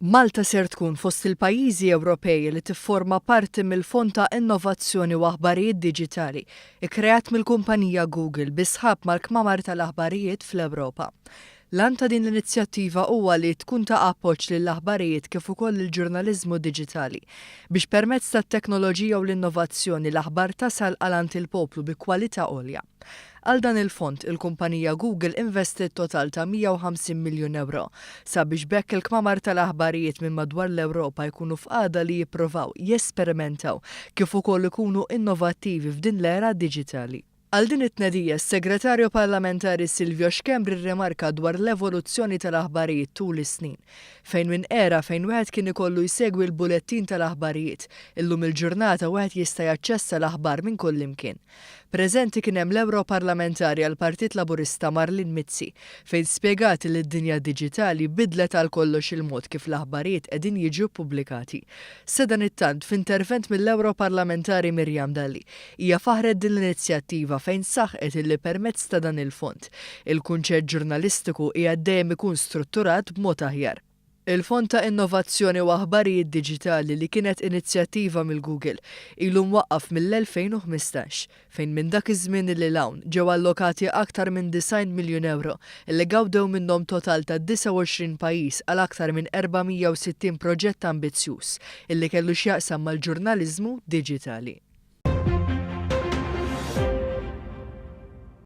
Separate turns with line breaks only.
Malta ser tkun fost il-pajjiżi Ewropej li tifforma parti mill-Fond ta' Innovazzjoni u Aħbarijiet Diġitali ikkreat mill-kumpanija Google bi sħab mal-kmamar tal-aħbarijiet fl-Ewropa. Lan ta' din l-inizjattiva huwa li tkun ta' appoġġ lill-aħbarijiet kif ukoll il-ġurnaliżmu diġitali biex permezz tat-teknoloġija u l-innovazzjoni l-aħbar tasal għalant il-poplu bi kwalità għolja. Għal dan il-fond, il-kumpanija Google investit total ta' 150 miljun euro sabiex bekk il-kmamar tal-aħbarijiet minn madwar l-Ewropa jkunu f'qagħda li jippruvaw jesperimentaw kif ukoll ikunu innovattivi f'din l-era diġitali. Għal din it-tnedija, s-Segretarju Parlamentari Silvio Xkembri rrimarka dwar l-evoluzzjoni tal-aħbarijiet tul is-snin, fejn minn era fejn wieħed kien ikollu jsegwi l-bulettin tal-aħbarijiet, illum il-ġurnata wieħed jista' jaċċessa l-aħbar minn kull imkien. Preżenti kien hemm l-Ewroparlamentari għall Partit Laburista Marlin Mizzi, fejn spjegat li d-dinja diġitali bidlet għal kollox il-mod kif l-aħbarijiet qegħdin jiġu pubblikati. Sedan it-tant f'intervent mill-Ewroparlamentari Mirjam Dalli hija faħret din l-inizjattiva fejn saħqet illi permezz ta' dan il-fond. Il-kunċett ġurnalistiku hija dejjem ikun strutturat b'mod aħjar. Il-Fond ta' Innovazzjoni u Aħbarijiet Diġitali li kienet inizjattiva mill-Google ilu mwaqqaf mill-2015 fejn minn dak iż-żmien li hawn ġew allokati aktar minn 90 miljun euro illi gawdew minnhom total ta' 29 pajjiż għal aktar minn 460 proġett ambizzjuż illi kellu x'jaqsam mal-ġurnaliżmu diġitali.